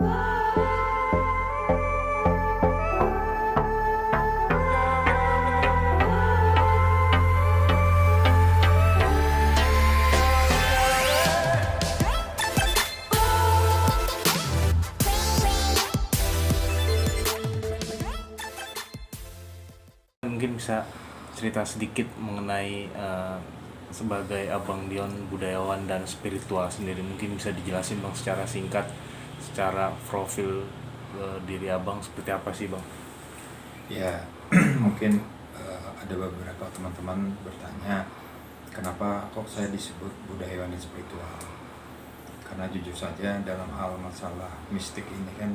Mungkin bisa cerita sedikit mengenai sebagai Abang Dion budayawan dan spiritual sendiri, mungkin bisa dijelasin Bang secara singkat, secara profil diri Abang seperti apa sih Bang? Ya, mungkin ada beberapa teman-teman bertanya, kenapa kok saya disebut budayawan dan spiritual? Karena jujur saja dalam hal masalah mistik ini kan,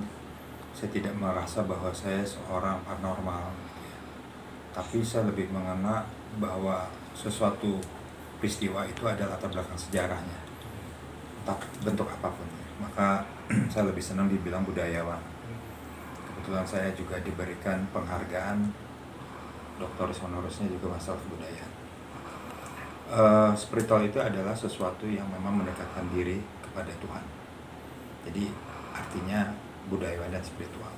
saya tidak merasa bahwa saya seorang paranormal, tapi saya lebih mengena bahwa sesuatu peristiwa itu ada latar belakang sejarahnya, entah bentuk apapun. Maka saya lebih senang dibilang budayawan. Kebetulan saya juga diberikan penghargaan doktoris honorisnya juga masalah kebudayaan. Spiritual itu adalah sesuatu yang memang mendekatkan diri kepada Tuhan. Jadi artinya budayawan dan spiritual.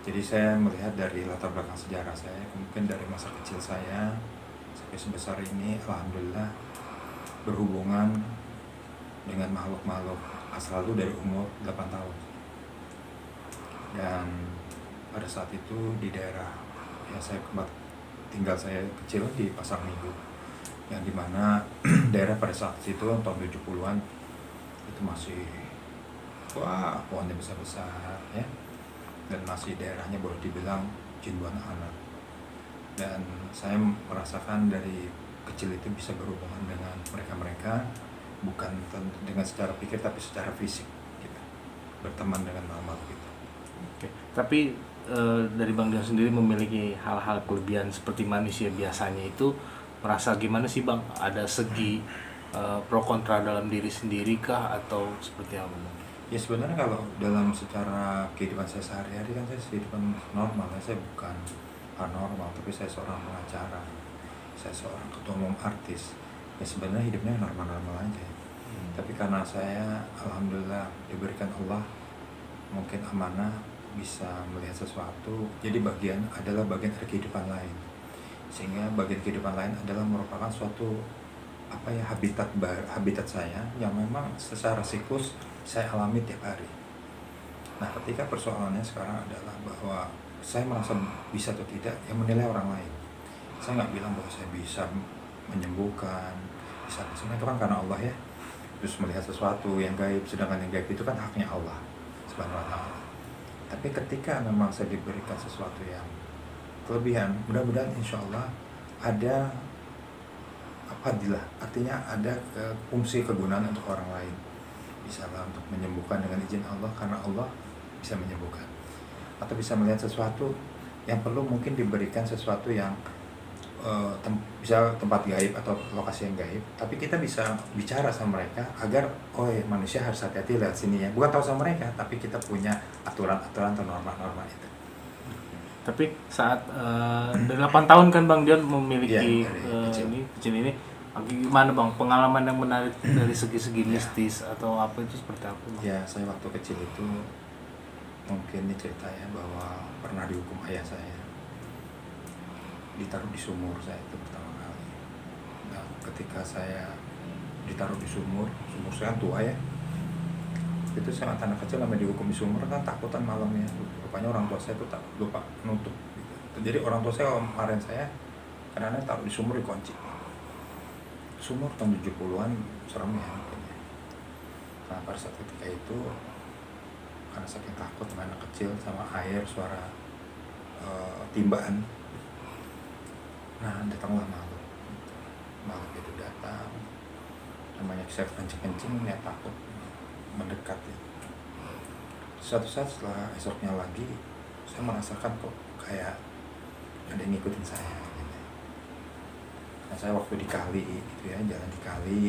Jadi saya melihat dari latar belakang sejarah saya, mungkin dari masa kecil saya sampai sebesar ini, alhamdulillah berhubungan dengan makhluk-makhluk asal itu dari umur 8 tahun. Dan pada saat itu di daerah yang saya tinggal saya kecil di Pasar Minggu, yang dimana daerah pada saat itu tahun 70-an itu masih pohonnya besar-besar ya, dan masih daerahnya boleh dibilang jin buana anak. Dan saya merasakan dari kecil itu bisa berhubungan dengan mereka-mereka, bukan dengan secara pikir tapi secara fisik gitu, berteman dengan makhluk itu. Oke. Tapi dari Bang Dion sendiri memiliki hal-hal kelebihan seperti manusia biasanya itu, merasa gimana sih Bang? Ada segi pro kontra dalam diri sendiri kah atau seperti apa Bang? Ya sebenarnya kalau dalam secara kehidupan saya sehari-hari kan saya kehidupan normal, saya bukan paranormal, tapi saya seorang pengacara, saya seorang ketua umum artis. Ya sebenarnya hidupnya normal-normal aja. Tapi karena saya alhamdulillah diberikan Allah mungkin amanah bisa melihat sesuatu, jadi adalah bagian dari kehidupan lain. Sehingga bagian kehidupan lain adalah merupakan suatu habitat saya yang memang secara siklus saya alami tiap hari. Nah, ketika persoalannya sekarang adalah bahwa saya merasa bisa atau tidak yang menilai orang lain. Saya nggak bilang bahwa saya bisa menyembuhkan, bisa semua itu kan karena Allah ya. Terus melihat sesuatu yang gaib, sedangkan yang gaib itu kan haknya Allah Subhanahu wa Ta'ala. Tapi ketika memang saya diberikan sesuatu yang kelebihan, mudah-mudahan insya Allah ada fadilah, artinya ada fungsi kegunaan untuk orang lain, misalnya untuk menyembuhkan dengan izin Allah karena Allah bisa menyembuhkan, atau bisa melihat sesuatu yang perlu mungkin diberikan sesuatu yang bisa tempat gaib atau lokasi yang gaib, tapi kita bisa bicara sama mereka agar manusia harus hati-hati lihat sini ya, bukan tahu sama mereka tapi kita punya aturan-aturan atau norma-norma itu. Tapi saat 8 tahun kan Bang Dion memiliki kecil ini, gimana Bang pengalaman yang menarik dari segi-segi mistis atau apa itu seperti apa Bang? Ya, saya waktu kecil itu mungkin ini ceritanya bahwa pernah dihukum ayah saya, ditaruh di sumur saya itu pertama kali. Nah, ketika saya ditaruh di sumur saya kan tua ya, itu saya anak kecil namanya dihukum di sumur kan takutan malamnya. Rupanya orang tua saya itu tak lupa nutup gitu. Jadi orang tua saya kemarin saya kadang-kadang taruh di sumur dikunci. Sumur tahun 70-an serem ya. Nah, pada saat ketika itu karena saking takut sama anak kecil sama air, suara timbaan, nah datanglah makhluk itu datang, namanya saya kencing-kencing ya, takut mendekat ya. Suatu saat setelah esoknya lagi saya merasakan kok kayak ada yang ngikutin saya gitu. Nah, saya waktu di kali gitu ya, jalan di kali,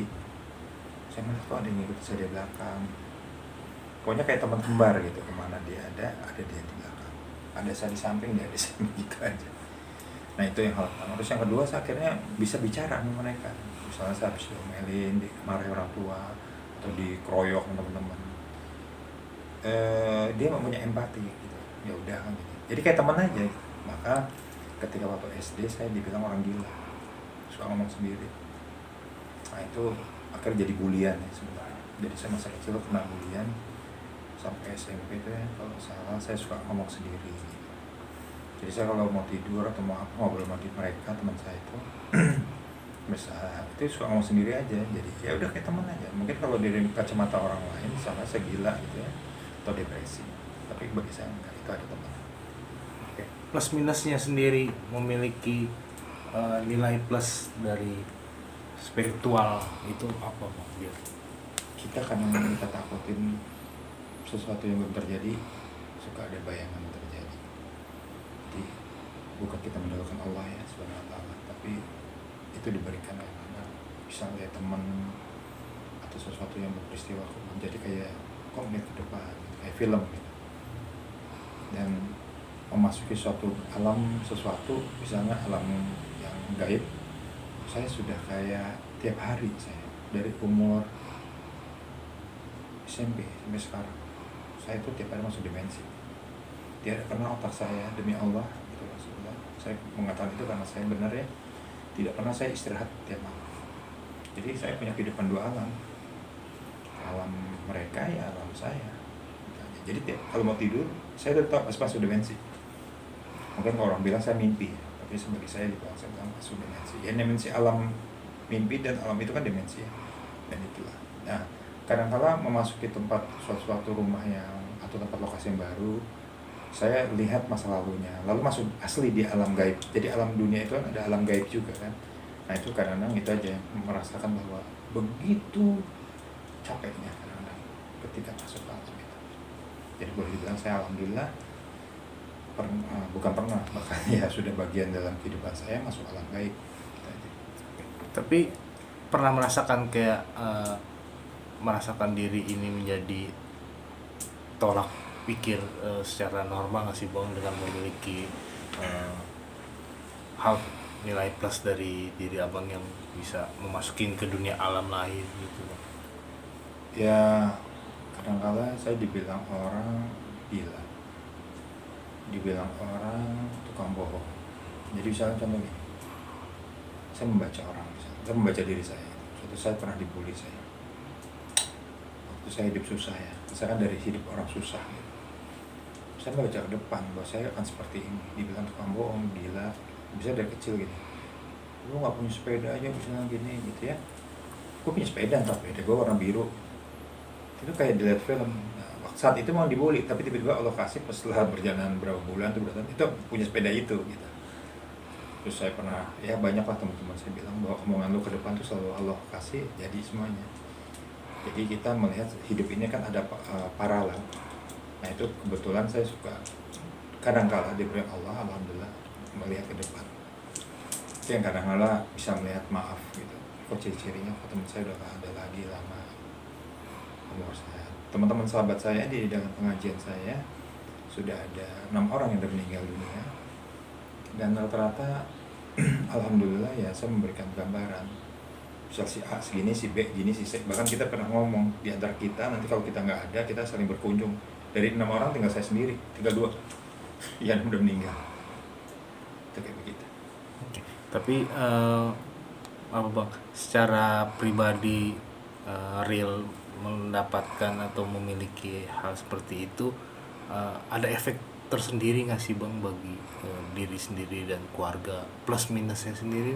saya melihat kok ada yang ngikutin saya di belakang. Pokoknya kayak teman kembar gitu, kemana dia ada dia di belakang, ada saya di samping, dia di samping gitu aja. Nah, itu yang hal pertama. Terus yang kedua, saya akhirnya bisa bicara sama mereka. Misalnya saya habis diomelin, dimarahi orang tua, atau dikeroyok teman-teman. dia mempunyai empati gitu, ya udah kan gitu. Jadi kayak teman aja gitu. Maka ketika waktu SD saya dibilang orang gila, suka ngomong sendiri. Nah itu akhirnya jadi bulian ya sebenarnya. Jadi saya masa kecil kena bulian sampai SMP itu ya, kalau nggak salah saya suka ngomong sendiri gitu. Jadi saya kalau mau tidur atau mau apa, ngobrol sama mereka teman saya itu bisa itu suka ngomong sendiri aja. Jadi ya udah kayak teman aja. Mungkin kalau dari kacamata orang lain sama saya gila gitu ya, atau depresi, tapi bagi saya enggak, itu ada teman. Oke. Plus minusnya sendiri memiliki nilai plus dari spiritual itu apa Bang? Biar Kita karena kita takutin sesuatu yang belum terjadi, suka ada bayangan terjadi. Jadi bukan kita mendahulukan Allah ya subhanahu wa ta'ala, tapi itu diberikan oleh Allah. Bisa lihat teman atau sesuatu yang berperistiwa, jadi kayak kok ngeliat ke depan, kayak film gitu. Dan memasuki suatu alam sesuatu, misalnya alam yang gaib, saya sudah kayak tiap hari saya dari umur SMP sampai sekarang, saya itu tiap hari masuk dimensi. Tidak pernah otak saya, demi Allah itu Rasulullah, saya mengatakan itu karena saya benar ya, tidak pernah saya istirahat tiap malam. Jadi saya punya kehidupan dua alam, alam mereka ya alam saya. Jadi kalau mau tidur saya tetap masuk dimensi. Mungkin kalau orang bilang saya mimpi, tapi sebagai saya di bawah saya bilang masuk dimensi. Ya dimensi alam mimpi dan alam itu kan dimensi ya. Dan itulah. Nah, kadang-kala memasuki tempat suatu rumah yang atau tempat lokasi yang baru, saya lihat masa lalunya, lalu masuk asli di alam gaib. Jadi alam dunia itu kan ada alam gaib juga kan. Nah itu kadang-kadang itu aja merasakan bahwa begitu capeknya kadang-kadang ketika masuk ke alam itu. Jadi boleh dibilang saya alhamdulillah bukan pernah, bahkan ya sudah bagian dalam kehidupan saya masuk alam gaib. Gitu aja. tapi pernah merasakan kayak merasakan diri ini menjadi tolak pikir secara normal nggak sih Bang, dengan memiliki hal nilai plus dari diri abang yang bisa memasukin ke dunia alam lain gitu Bang? Ya kadang-kala saya dibilang orang gila, dibilang orang tukang bohong. Jadi misalnya contoh gini, saya membaca orang, misalnya, saya membaca diri saya. Suatu saat pernah dibully saya, waktu saya hidup susah ya, saya kan dari hidup orang susah gitu. Saya membaca ke depan bahwa saya akan seperti ini, dibilang tukang bohong, gila, bisa dari kecil gitu. Lu nggak punya sepeda aja misalnya gini gitu ya. Gue punya sepeda, entah sepeda gue warna biru. Itu kayak dilihat film. Nah, saat itu mau dibully, tapi tiba-tiba Allah kasih setelah berjalan berapa bulan tuh itu punya sepeda itu gitu. Terus saya pernah, ya banyak lah teman-teman saya bilang bahwa omongan lu ke depan tuh selalu Allah kasih jadi semuanya. Jadi kita melihat hidup ini kan ada paralel. Nah itu kebetulan saya suka kadang-kala diberi Allah alhamdulillah melihat ke depan. Itu yang kadang-kala bisa melihat maaf gitu. Kok ciri-cirinya kok teman saya udah gak ada lagi lama umur saya. Teman-teman sahabat saya di dalam pengajian saya sudah ada 6 orang yang meninggal dunia. Dan rata-rata alhamdulillah ya saya memberikan gambaran. Misal si A segini, si B gini, si C. Bahkan kita pernah ngomong di antara kita nanti kalau kita nggak ada kita saling berkunjung. Dari 6 orang tinggal saya sendiri, tinggal 2 yang udah meninggal. Itu kayak begitu. Oke. Tapi apa Bang, secara pribadi real mendapatkan atau memiliki hal seperti itu, ada efek tersendiri nggak sih Bang bagi diri sendiri dan keluarga, plus minusnya sendiri?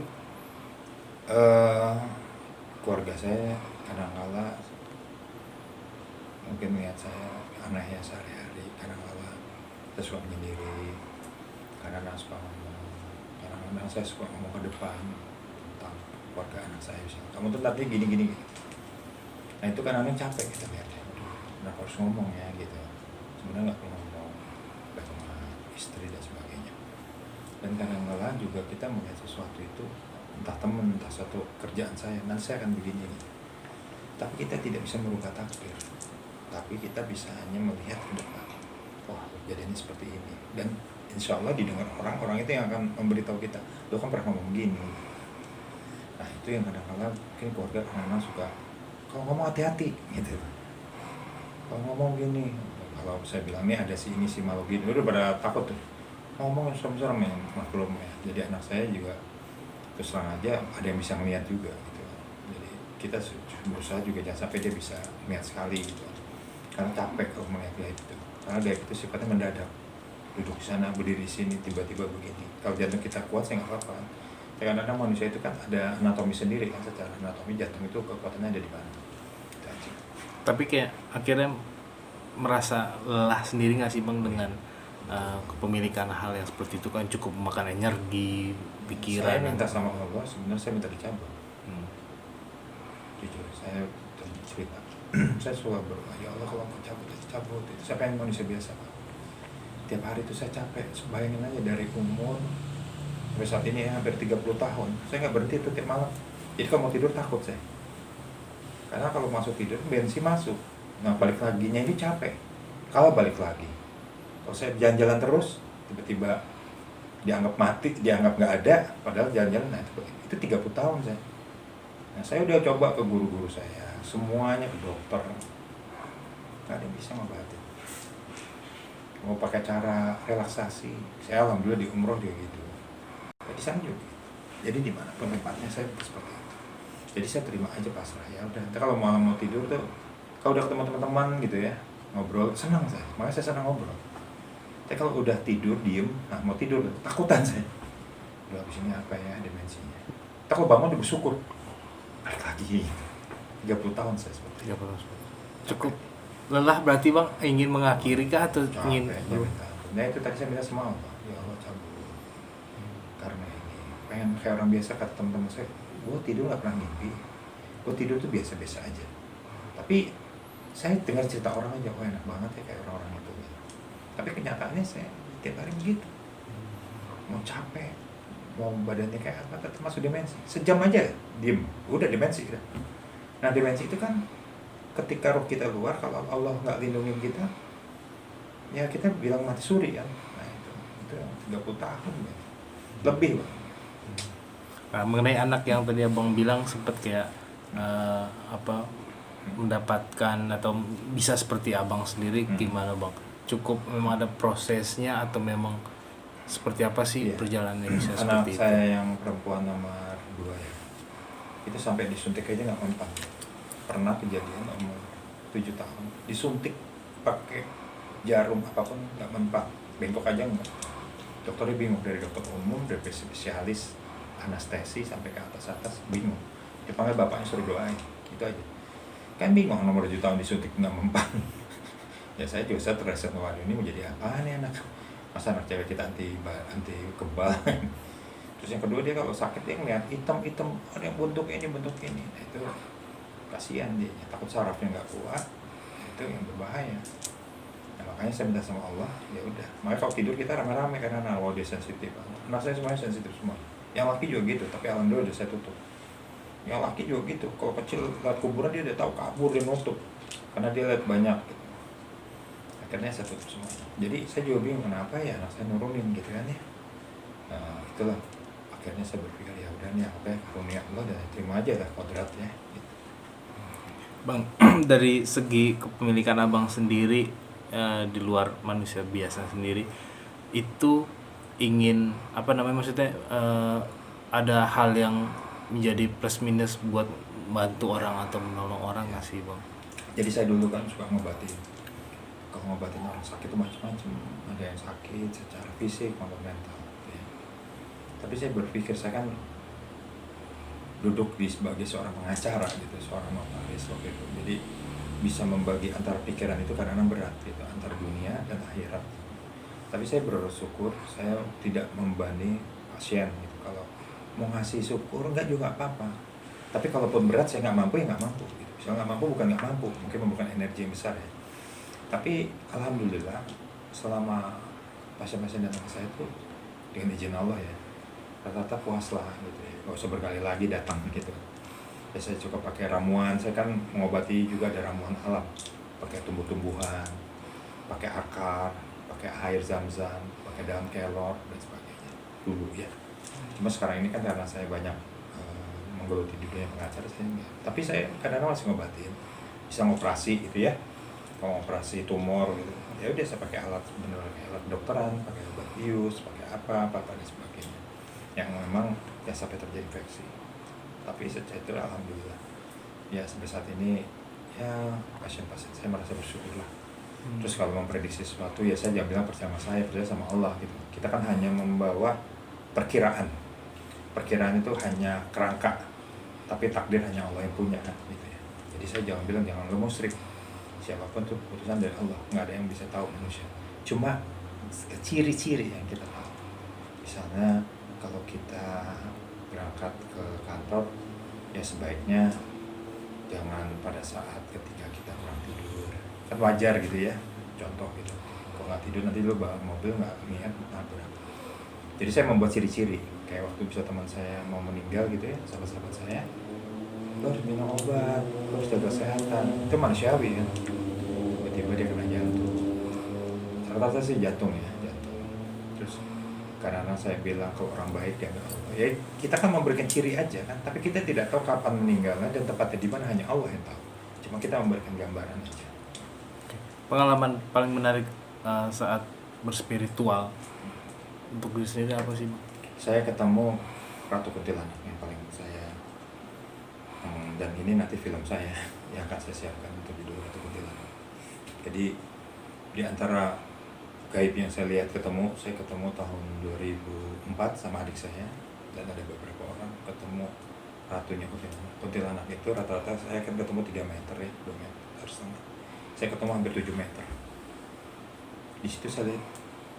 Keluarga saya kadang-kala mungkin melihat saya aneh ya sehari-hari, kadang-kala saya suka menyendiri, kadang-kadang suka ngomong, kadang-kadang saya suka ngomong ke depan tentang keluarga anak saya misalnya, kamu tuh tadi gini-gini gitu. Nah itu kadang-kadang capek kita lihatnya, aduh kenapa harus ngomong ya gitu, sebenarnya nggak perlu ngomong baik sama istri dan sebagainya. Dan kadang-kala juga kita melihat sesuatu itu, entah teman, entah suatu kerjaan saya, nanti saya akan begini gitu. Tapi kita tidak bisa merubah takdir, tapi kita bisa hanya melihat ke depan. Wah, kejadiannya seperti ini. Dan insya Allah didengar orang itu yang akan memberitahu kita, lo kan pernah ngomong gini. Nah itu yang kadang-kadang mungkin keluarga kadang-kadang suka, kalau ngomong hati-hati gitu. Kalau ngomong gini, kalau saya bilang ini ada si ini si malu gini, udah pada takut tuh ngomong serem-serem yang maklum ya. Jadi anak saya juga terus terang aja ada yang bisa ngeliat juga gitu. Jadi kita berusaha juga jangan sampai dia bisa ngeliat sekali gitu, karena capek kalau melihat gaib itu, karena gaib itu sifatnya mendadak, duduk di sana berdiri di sini tiba-tiba begini. Kalau jantung kita kuat saya nggak apa-apa. Kadang-kadang manusia itu kan ada anatomi sendiri kan, secara anatomi jantung itu kekuatannya ada di mana. Itu aja. Tapi kayak akhirnya merasa lelah sendiri nggak sih Bang dengan kepemilikan hal yang seperti itu, kan cukup memakan energi, pikiran. Saya minta sama Allah, sebenarnya saya minta dicabut. Hmm. Jujur, saya cerita. Saya suka berdoa, ya Allah kalau mau cabut, cabut. Itu saya pengen manusia biasa, Pak. Tiap hari itu saya capek. Bayangin aja dari umur sampai saat ini ya, hampir 30 tahun. Saya nggak berhenti itu tiap malam. Jadi kalau mau tidur takut saya. Karena kalau masuk tidur, bensin masuk. Nah, balik laginya ini capek. Kalau balik lagi, kalau saya jalan-jalan terus, tiba-tiba dianggap mati, dianggap nggak ada, padahal jalan-jalan. Nah, itu 30 tahun saya. Nah, saya udah coba ke guru-guru saya, semuanya ke dokter, nggak ada yang bisa ngobatin. Mau pakai cara relaksasi, saya alhamdulillah di umroh dia gitu. Di sana juga. Jadi di mana pun tempatnya saya seperti itu. Jadi saya terima aja pasrah, ya udah. Nanti kalau malam mau tidur tuh, kalau udah ketemu teman-teman gitu ya, ngobrol, senang saya. Makanya saya senang ngobrol. Tapi kalau udah tidur diem, nah mau tidur takutan saya. Udah habis ini apa ya dimensinya. Tapi kalau bangun udah bersyukur, balik lagi. 30 tahun saya seperti itu. 30 tahun. Cukup lelah berarti Bang, ingin mengakhiri kah atau ingin Nah itu tadi saya minta sama Allah, ya Allah cabut. Karena ini pengen kayak orang biasa, kata teman-teman saya, gue tidur gak pernah mimpi, gue tidur tuh biasa-biasa aja. Tapi saya dengar cerita orang aja, oh enak banget ya kayak orang-orang itu gitu. Tapi kenyataannya saya tiap hari begitu, mau capek, mau badannya kayak apa, tetap masuk dimensi. Sejam aja diem, udah dimensi udah. Nah dimensi itu kan ketika roh kita keluar, kalau Allah nggak lindungin kita, ya kita bilang mati suri kan. Nah itu 30 tahun ya. Lebih Bang. Nah, mengenai anak yang tadi Abang bilang sempat kayak mendapatkan atau bisa seperti Abang sendiri, gimana Bang? Cukup memang ada prosesnya atau memang seperti apa sih perjalanannya bisa Anak seperti itu? saya yang perempuan nomor 2 ya, itu sampai disuntik aja nggak mempan. Pernah kejadian umur 7 tahun disuntik pakai jarum apapun nggak mempan, bengkok aja nggak. Dokternya bingung, dari dokter umum, dari spesialis anestesi sampai ke atas bingung. Dipanggil bapaknya suruh doain, itu aja. Kan bingung, nomor 7 tahun disuntik nggak mempan. Ya saya juga terasa, waduh ini menjadi apa nih anak, masa anak cewek kita anti kebal. Terus yang kedua, dia kalau sakit dia ngeliat hitam ada yang bentuk ini nah, itu kasihan dia, takut sarafnya nggak kuat, itu yang berbahaya. Nah, makanya saya minta sama Allah, ya udah. Makanya kalau tidur kita rame-rame karena dia sensitif. Anak saya semuanya sensitif semua. Yang laki juga gitu, tapi alhamdulillah udah saya tutup. Yang laki juga gitu, kalau kecil lihat kuburan dia udah tahu kabur, dia nutup karena dia lihat banyak gitu. Akhirnya saya tutup semua. Jadi saya juga bingung kenapa ya anak saya nurunin gitu kan ya. Nah, itulah akhirnya saya berpikir ya udah nih apa ya, karunia Allah, dan terima aja lah kodratnya gitu. Bang, dari segi kepemilikan Abang sendiri di luar manusia biasa sendiri, itu ingin maksudnya ada hal yang menjadi plus minus buat bantu orang atau menolong orang nggak sih Bang? Jadi saya dulu kan suka ngobatin. Kalau ngobatin orang sakit itu macam-macam. Ada yang sakit secara fisik maupun mental ya. Tapi saya berpikir, saya kan duduk sebagai seorang pengacara gitu, seorang notaris waktu itu. Jadi bisa membagi antara pikiran itu kadang-kadang berat gitu, antara dunia dan akhirat. Tapi saya bersyukur saya tidak membebani pasien gitu. Kalau mau ngasih syukur enggak juga apa-apa. Tapi kalaupun berat saya nggak mampu, ya nggak mampu gitu. Misalnya nggak mampu, bukan nggak mampu, mungkin membutuhkan energi yang besar ya. Tapi alhamdulillah selama pasien-pasien datang ke saya itu dengan izin Allah ya, rata-rata puas lah gitu ya, nggak usah berkali lagi datang gitu. Ya, saya cukup pakai ramuan, saya kan mengobati juga ada ramuan alam, pakai tumbuh-tumbuhan, pakai akar, pakai air zam-zam, pakai daun kelor dan sebagainya dulu ya. Cuma sekarang ini kan karena saya banyak menggeluti di dunia pengacara, saya enggak. Tapi saya kadang-kadang masih ngobatin, bisa ngoperasi gitu ya. mau operasi tumor gitu, ya udah saya pakai alat beneran kayak alat dokteran, pakai obat bius, pakai apa dan sebagainya yang memang ya sampai terjadi infeksi. Tapi sejak itu alhamdulillah ya sampai saat ini ya pasien-pasien saya merasa bersyukur lah. Terus kalau memprediksi sesuatu ya saya jangan bilang percaya sama saya, percaya sama Allah gitu. Kita kan hanya membawa perkiraan itu hanya kerangka, tapi takdir hanya Allah yang punya kan gitu ya. Jadi saya jangan bilang jangan lu musyrik, siapapun tuh keputusan dari Allah, nggak ada yang bisa tahu manusia. Cuma ciri-ciri yang kita tahu, misalnya kalau kita berangkat ke kantor ya sebaiknya jangan pada saat ketika kita kurang tidur, kan wajar gitu ya, contoh gitu. Kalau nggak tidur nanti lu bawa mobil nggak niat nabrak. Jadi saya membuat ciri-ciri kayak waktu bisa teman saya mau meninggal gitu ya, sahabat-sahabat saya, lu harus minum obat, lu harus jaga kesehatan. Itu manusiawi kan, tiba-tiba dia kena jantung. Rata-rata sih jantung. Terus karena saya bilang ke orang baik ya nggak apa, ya kita kan memberikan ciri aja kan, tapi kita tidak tahu kapan meninggalnya dan tepatnya di mana, hanya Allah yang tahu. Cuma kita memberikan gambaran aja. Pengalaman paling menarik saat berspiritual untuk diri sendiri apa sih, Bang? Saya ketemu Ratu Kuntilanak yang paling saya dan ini nanti film saya yang akan saya siapkan untuk judul Ratu Kuntilanak. Jadi di antara gaib yang saya lihat saya ketemu tahun 2004 sama adik saya, dan ada beberapa orang ketemu ratunya Kuntilanak. Kuntilanak itu rata-rata saya kan ketemu 3 meter ya, 2 meter setengah. Saya ketemu hampir 7 meter. Di situ saya lihat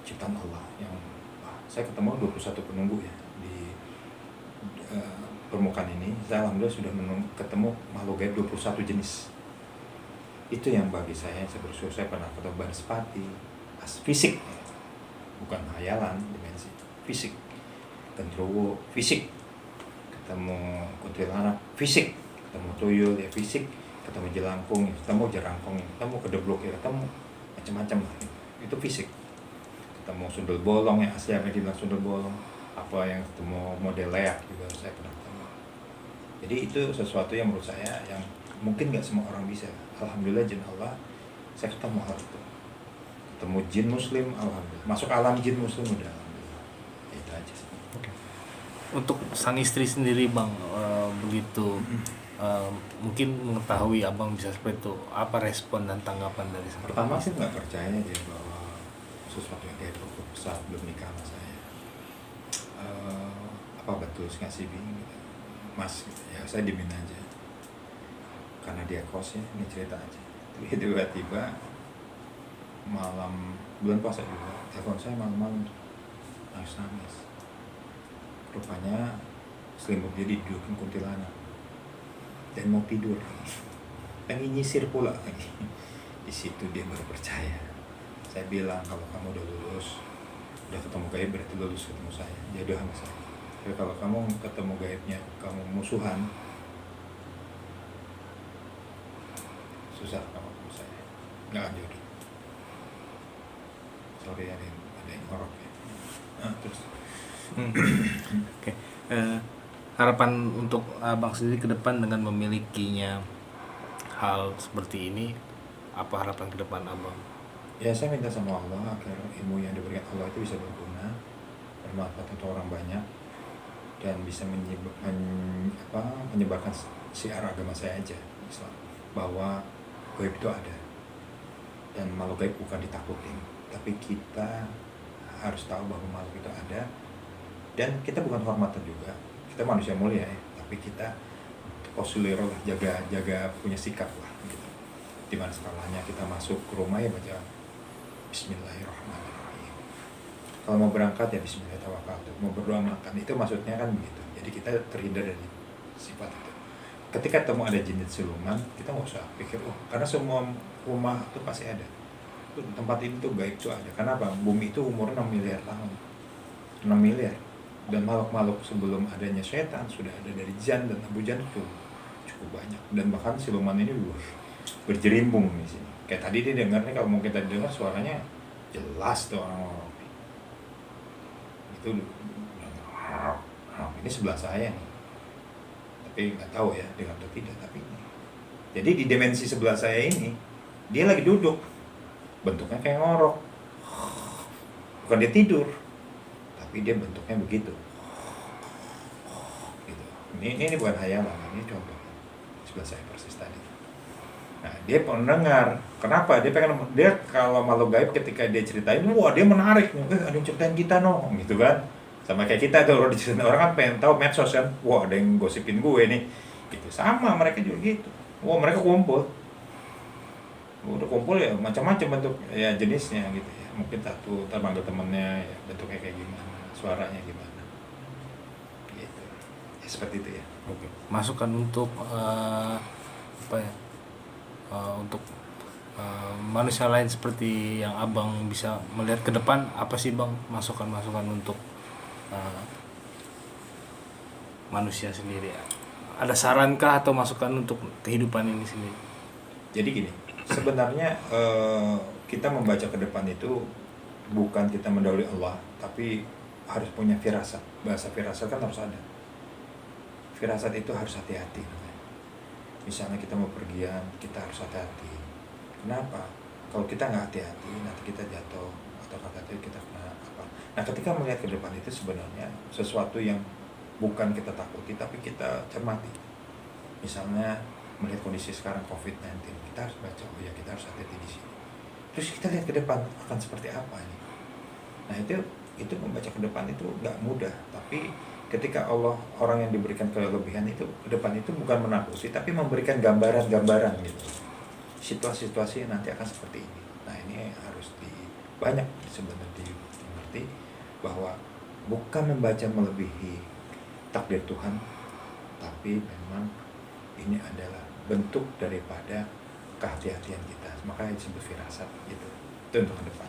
ciptaan Allah yang saya ketemu 21 penunggu ya di permukaan ini. Saya alhamdulillah sudah ketemu makhluk gaib 21 jenis. Itu yang bagi saya bersyukur. Saya pernah ketemu Banaspati, fisik, bukan hayalan, dimensi fisik. Genderuwo fisik, ketemu kuntilanak fisik, ketemu tuyul ya fisik, ketemu jelangkung, ketemu jerangkung, ketemu kedeblok ya, ketemu macam-macam lah. Itu fisik. Ketemu sundel bolong yang asli apa dibilang sundel bolong, apa yang ketemu model leak juga saya pernah ketemu. Jadi itu sesuatu yang menurut saya yang mungkin nggak semua orang bisa. Alhamdulillah jin Allah saya ketemu hal itu. Ketemu jin muslim, alhamdulillah. Masuk alam jin muslim udah alhamdulillah. Itu aja sih. Untuk sang istri sendiri, Bang, begitu mungkin mengetahui abang bisa seperti itu, apa respon dan tanggapan dari sang Pertama sih nggak percaya dia bahwa sesuatu yang kayak itu saat belum nikah sama saya. Apa betul ngasih bingung gitu, Mas gitu. Ya saya dimin aja karena dia kos ya, ini cerita aja. Tiba-tiba malam bulan puasa juga telepon saya malam-malam nangis. Rupanya selimut dia didudukin kuntilanak dan mau tidur lagi nyisir pula lagi. Di situ dia baru percaya. Saya bilang kalau kamu udah lulus, udah ketemu gaib berarti lulus ketemu saya, jodoh sama saya. Tapi kalau kamu ketemu gaibnya kamu musuhan, susah kamu ketemu saya, nggak akan jodoh. Sorry ada yang ngorok ya. Terus Oke. Harapan untuk abang sendiri ke depan dengan memilikinya hal seperti ini, apa harapan ke depan abang? ya saya minta sama Allah agar ilmu yang diberikan Allah itu bisa berguna, bermanfaat untuk orang banyak, dan bisa menyebarkan siar agama saya aja, Islam, bahwa gaib itu ada dan makhluk gaib bukan ditakutin, tapi kita harus tahu bahwa makhluk itu ada, dan kita bukan hormatan juga, kita manusia mulia ya, tapi kita posulero lah, jaga punya sikap lah gitu. Dimana skalanya kita masuk ke rumah ya baca Bismillahirrahmanirrahim. Kalau mau berangkat ya Bismillahirrahmanirrahim. Mau berdoa makan itu maksudnya kan begitu. Jadi kita terhindar dari sifat itu. Ketika temu ada jin siluman, kita nggak usah pikir karena semua rumah itu pasti ada. Tempat ini tuh gaib tuh ada. Kenapa? Bumi itu umurnya 6 miliar tahun. 6 miliar. Dan makhluk-makhluk sebelum adanya setan sudah ada dari Jan dan Abu Jan itu cukup banyak. Dan bahkan siluman ini berjerimbung di sini. Kayak tadi dia dengarnya, kalau mungkin tadi dengar suaranya jelas tuh orang-orang. Itu ini sebelah saya nih. Tapi nggak tahu ya dengar atau tidak, tapi ini. Jadi di dimensi sebelah saya ini dia lagi duduk, bentuknya kayak ngorok, bukan dia tidur, tapi dia bentuknya begitu gitu. Ini bukan hayalan, ini contoh sebelah saya persis tadi. Nah, dia pendengar. Kenapa? Dia kalau makhluk gaib ketika dia ceritain, wah dia menarik nih, ada yang ceritain kita no, gitu kan. Sama kayak kita tuh, kalau diceritain orang kan pengen tahu medsos kan, wah ada yang gosipin gue nih, gitu. Sama mereka juga gitu. Wah mereka kumpul, udah kumpul ya macam-macam bentuk ya jenisnya gitu ya. Mungkin satu termanggil temennya, ya, bentuknya kayak gimana, suaranya gimana, gitu. Ya seperti itu ya. Oke. Masukan untuk apa ya? Untuk manusia lain seperti yang abang bisa melihat ke depan, apa sih bang masukan-masukan untuk manusia sendiri? Ada sarankah atau masukan untuk kehidupan ini sendiri? Jadi gini, sebenarnya kita membaca ke depan itu bukan kita mendahului Allah, tapi harus punya firasat. Bahasa firasat kan harus ada. Firasat itu harus hati-hati. Misalnya kita mau pergian, kita harus hati-hati. Kenapa? Kalau kita nggak hati-hati, nanti kita jatuh atau kata-kata kita kena apa. Nah, ketika melihat ke depan itu sebenarnya sesuatu yang bukan kita takuti, tapi kita cermati. Misalnya melihat kondisi sekarang COVID-19, kita harus baca, oh ya kita harus hati-hati di sini. Terus kita lihat ke depan akan seperti apa nih. Nah itu membaca ke depan itu nggak mudah, tapi ketika Allah, orang yang diberikan kelebihan itu ke depan itu bukan menakuti, tapi memberikan gambaran-gambaran gitu. Situasi-situasi nanti akan seperti ini. Nah ini harus banyak sebenarnya dimengerti bahwa bukan membaca melebihi takdir Tuhan, tapi memang ini adalah bentuk daripada kehati-hatian kita. Makanya disebut firasat gitu. Itu untuk ke depan.